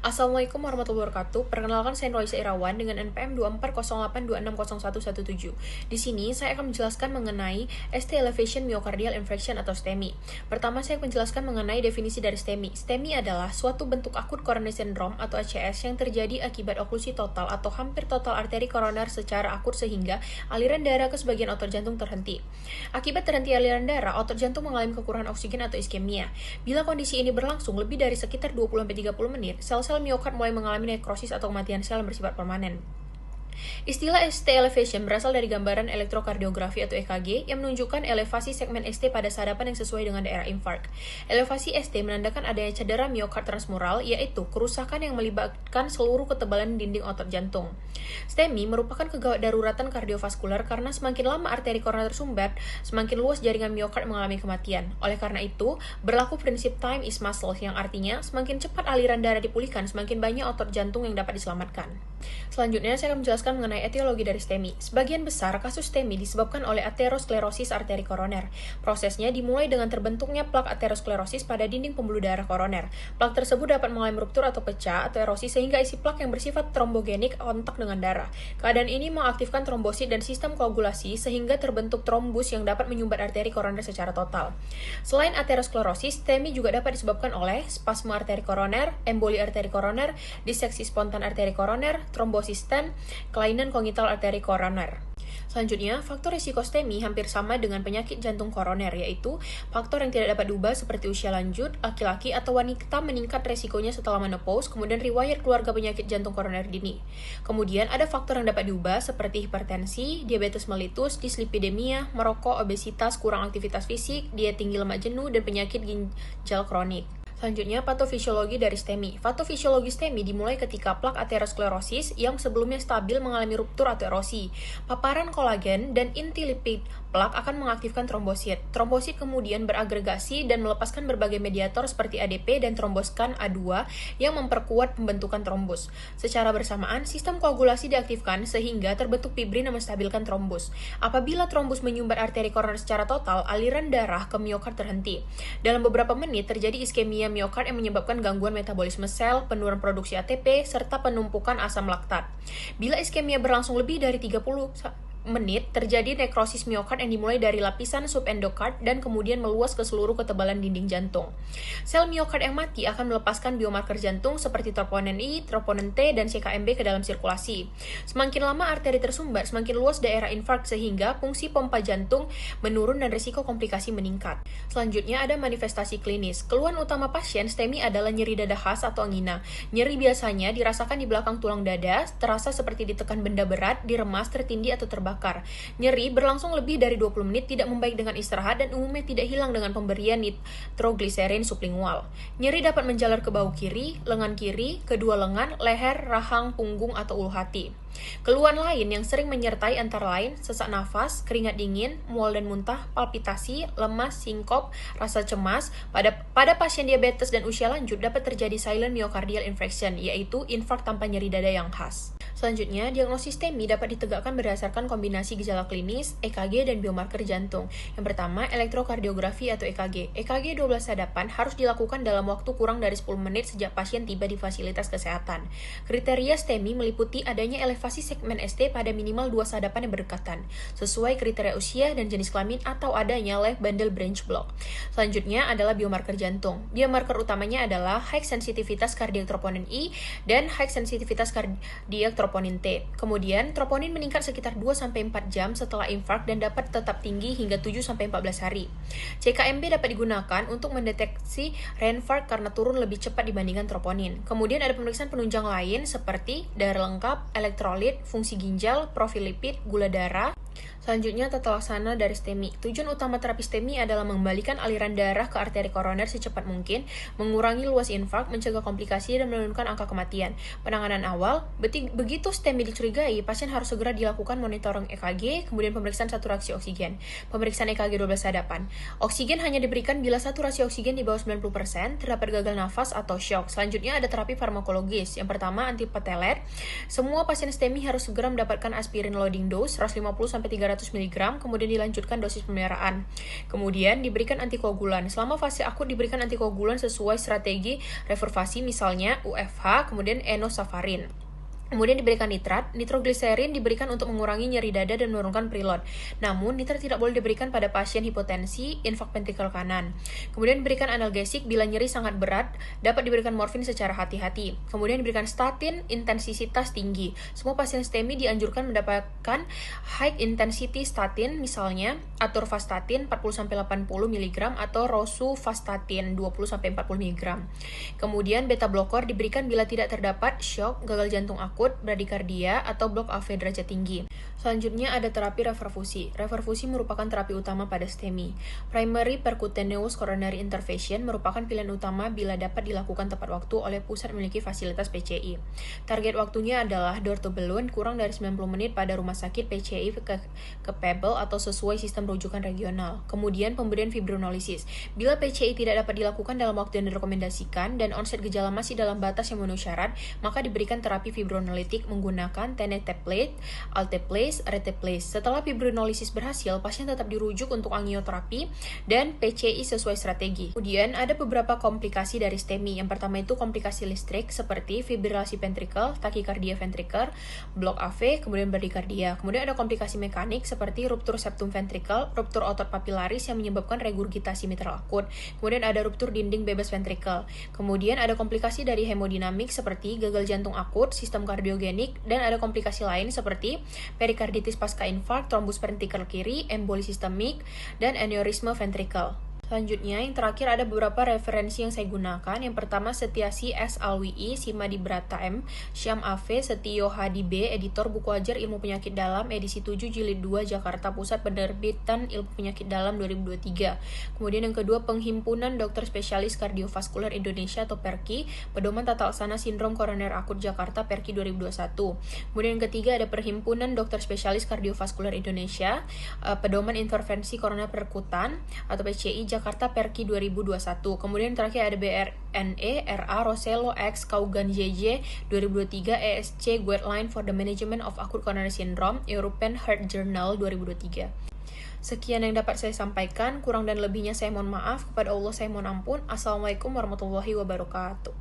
Assalamualaikum warahmatullahi wabarakatuh. Perkenalkan saya Nurulisa Irawan dengan NPM 2408260117. Di sini saya akan menjelaskan mengenai ST elevation myocardial infarction atau STEMI. Pertama saya akan menjelaskan mengenai definisi dari STEMI. STEMI adalah suatu bentuk akut coronary syndrome atau ACS yang terjadi akibat oklusi total atau hampir total arteri koroner secara akut sehingga aliran darah ke sebagian otot jantung terhenti. Akibat terhenti aliran darah, otot jantung mengalami kekurangan oksigen atau iskemia. Bila kondisi ini berlangsung lebih dari sekitar 20-30 menit, sel-sel miokard mulai mengalami nekrosis atau kematian sel yang bersifat permanen. Istilah ST elevation berasal dari gambaran elektrokardiografi atau EKG yang menunjukkan elevasi segmen ST pada sadapan yang sesuai dengan daerah infark. Elevasi ST menandakan adanya cedera miokard transmural, yaitu kerusakan yang melibatkan seluruh ketebalan dinding otot jantung. STEMI merupakan kegawat daruratan kardiovaskular karena semakin lama arteri koroner tersumbat, semakin luas jaringan miokard mengalami kematian. Oleh karena itu, berlaku prinsip time is muscle yang artinya semakin cepat aliran darah dipulihkan, semakin banyak otot jantung yang dapat diselamatkan. Selanjutnya, saya akan menjelaskan mengenai etiologi dari STEMI. Sebagian besar kasus STEMI disebabkan oleh aterosklerosis arteri koroner. Prosesnya dimulai dengan terbentuknya plak aterosklerosis pada dinding pembuluh darah koroner. Plak tersebut dapat mengalami ruptur atau pecah atau erosi sehingga isi plak yang bersifat trombogenik kontak dengan darah. Keadaan ini mengaktifkan trombosit dan sistem koagulasi sehingga terbentuk trombus yang dapat menyumbat arteri koroner secara total. Selain aterosklerosis, STEMI juga dapat disebabkan oleh spasme arteri koroner, emboli arteri koroner, diseksi spontan arteri koroner, trombosis stent, kelainan kongnital arteri koroner. Selanjutnya, faktor risiko STEMI hampir sama dengan penyakit jantung koroner, yaitu faktor yang tidak dapat diubah seperti usia lanjut, laki-laki atau wanita meningkat resikonya setelah menopause, kemudian riwayat keluarga penyakit jantung koroner dini. Kemudian ada faktor yang dapat diubah seperti hipertensi, diabetes mellitus, dislipidemia, merokok, obesitas, kurang aktivitas fisik, diet tinggi lemak jenuh, dan penyakit ginjal kronik. Selanjutnya, patofisiologi dari STEMI. Patofisiologi STEMI dimulai ketika plak aterosklerosis yang sebelumnya stabil mengalami ruptur atau erosi. Paparan kolagen dan inti lipid plak akan mengaktifkan trombosit. Trombosit kemudian beragregasi dan melepaskan berbagai mediator seperti ADP dan tromboskan A2 yang memperkuat pembentukan trombus. Secara bersamaan, sistem koagulasi diaktifkan sehingga terbentuk fibrin yang menstabilkan trombus. Apabila trombus menyumbat arteri koroner secara total, aliran darah ke miokard terhenti. Dalam beberapa menit terjadi iskemia miokard yang menyebabkan gangguan metabolisme sel, penurunan produksi ATP, serta penumpukan asam laktat. Bila iskemia berlangsung lebih dari 30 menit, terjadi nekrosis miokard yang dimulai dari lapisan subendokard dan kemudian meluas ke seluruh ketebalan dinding jantung. Sel miokard yang mati akan melepaskan biomarker jantung seperti troponin I, troponin T, dan CKMB ke dalam sirkulasi. Semakin lama arteri tersumbat, semakin luas daerah infark sehingga fungsi pompa jantung menurun dan risiko komplikasi meningkat. Selanjutnya ada manifestasi klinis. Keluhan utama pasien STEMI adalah nyeri dada khas atau angina. Nyeri biasanya dirasakan di belakang tulang dada, terasa seperti ditekan benda berat, diremas, tertindih, atau terbakar. Nyeri berlangsung lebih dari 20 menit, tidak membaik dengan istirahat, dan umumnya tidak hilang dengan pemberian nitrogliserin sublingual. Nyeri dapat menjalar ke bahu kiri, lengan kiri, kedua lengan, leher, rahang, punggung, atau ulu hati. Keluhan lain yang sering menyertai antara lain sesak nafas, keringat dingin, mual dan muntah, palpitasi, lemas, sinkop, rasa cemas. Pada pasien diabetes dan usia lanjut dapat terjadi silent myocardial infarction, yaitu infark tanpa nyeri dada yang khas. Selanjutnya, diagnosis STEMI dapat ditegakkan berdasarkan kombinasi gejala klinis, EKG, dan biomarker jantung. Yang pertama, elektrokardiografi atau EKG. EKG 12 sadapan harus dilakukan dalam waktu kurang dari 10 menit sejak pasien tiba di fasilitas kesehatan. Kriteria STEMI meliputi adanya elevasi segmen ST pada minimal 2 sadapan yang berdekatan, sesuai kriteria usia dan jenis kelamin atau adanya left bundle branch block. Selanjutnya adalah biomarker jantung. Biomarker utamanya adalah high sensitivitas kardiak troponin I dan high sensitivitas kardiak troponin T. Kemudian, troponin meningkat sekitar 2-4 jam setelah infark dan dapat tetap tinggi hingga 7-14 hari. CKMB dapat digunakan untuk mendeteksi reinfarkt karena turun lebih cepat dibandingkan troponin. Kemudian ada pemeriksaan penunjang lain seperti darah lengkap, elektrolit, fungsi ginjal, profil lipid, gula darah. Selanjutnya, tata laksana dari STEMI. Tujuan utama terapi STEMI adalah mengembalikan aliran darah ke arteri koroner secepat mungkin, mengurangi luas infark, mencegah komplikasi, dan menurunkan angka kematian. Penanganan awal, begitu STEMI dicurigai, pasien harus segera dilakukan monitoring EKG, kemudian pemeriksaan saturasi oksigen. Pemeriksaan EKG 12 sadapan. Oksigen hanya diberikan bila saturasi oksigen di bawah 90%, terdapat gagal nafas atau shock. Selanjutnya ada terapi farmakologis. Yang pertama, antiplatelet. Semua pasien STEMI harus segera mendapatkan aspirin loading dose 150-200 300 mg, kemudian dilanjutkan dosis pemeliharaan. Kemudian diberikan antikoagulan. Selama fase akut diberikan antikoagulan sesuai strategi reservasi, misalnya UFH, kemudian enoxaparin. Kemudian diberikan nitrat, nitrogliserin diberikan untuk mengurangi nyeri dada dan menurunkan preload. Namun, nitrat tidak boleh diberikan pada pasien hipotensi, infak ventrikel kanan. Kemudian diberikan analgesik bila nyeri sangat berat, dapat diberikan morfin secara hati-hati. Kemudian diberikan statin, intensitas tinggi. Semua pasien STEMI dianjurkan mendapatkan high intensity statin, misalnya atorvastatin 40-80 mg atau rosuvastatin 20-40 mg. Kemudian beta blocker diberikan bila tidak terdapat shock, gagal jantung akut, bradikardia, atau blok AV derajat tinggi. Selanjutnya ada terapi reperfusi. Reperfusi merupakan terapi utama pada STEMI. Primary Percutaneous Coronary Intervention merupakan pilihan utama bila dapat dilakukan tepat waktu oleh pusat memiliki fasilitas PCI. Target waktunya adalah door to balloon kurang dari 90 menit pada rumah sakit PCI capable atau sesuai sistem rujukan regional. Kemudian pemberian fibrinolisis. Bila PCI tidak dapat dilakukan dalam waktu yang direkomendasikan dan onset gejala masih dalam batas yang memenuhi syarat, maka diberikan terapi fibrinolitik menggunakan tenecteplase, alteplase, reteplase. Setelah fibrinolisis berhasil, pasien tetap dirujuk untuk angioterapi dan PCI sesuai strategi. Kemudian ada beberapa komplikasi dari STEMI. Yang pertama itu komplikasi listrik seperti fibrilasi ventrikel, takikardia ventrikel, blok AV, kemudian bradikardia. Kemudian ada komplikasi mekanik seperti ruptur septum ventrikel, ruptur otot papilaris yang menyebabkan regurgitasi mitral akut. Kemudian ada ruptur dinding bebas ventrikel. Kemudian ada komplikasi dari hemodinamik seperti gagal jantung akut, sistem kardiogenik, dan ada komplikasi lain seperti perikarditis pasca infark, trombus ventrikel kiri, emboli sistemik, dan aneurisme ventrikel. Selanjutnya, yang terakhir ada beberapa referensi yang saya gunakan. Yang pertama, Setiasi S. Alwi, Simadi Brata M, Syam AV, Setio Hadi B, editor Buku Ajar Ilmu Penyakit Dalam, edisi 7 jilid 2, Jakarta Pusat, penerbitan Ilmu Penyakit Dalam 2023. Kemudian yang kedua, Penghimpunan Dokter Spesialis Kardiovaskular Indonesia atau PERKI, Pedoman Tata Laksana Sindrom Koroner Akut Jakarta, PERKI 2021. Kemudian yang ketiga ada Perhimpunan Dokter Spesialis Kardiovaskular Indonesia, Pedoman Intervensi Koroner Perkutan atau PCI Jakarta Perki 2021. Kemudian terakhir ada BRNE RA Rosello X Kaugan JJ 2023 ESC Guideline for the Management of Acute Coronary Syndrome European Heart Journal 2023. Sekian yang dapat saya sampaikan, kurang dan lebihnya saya mohon maaf. Kepada Allah saya mohon ampun. Assalamualaikum warahmatullahi wabarakatuh.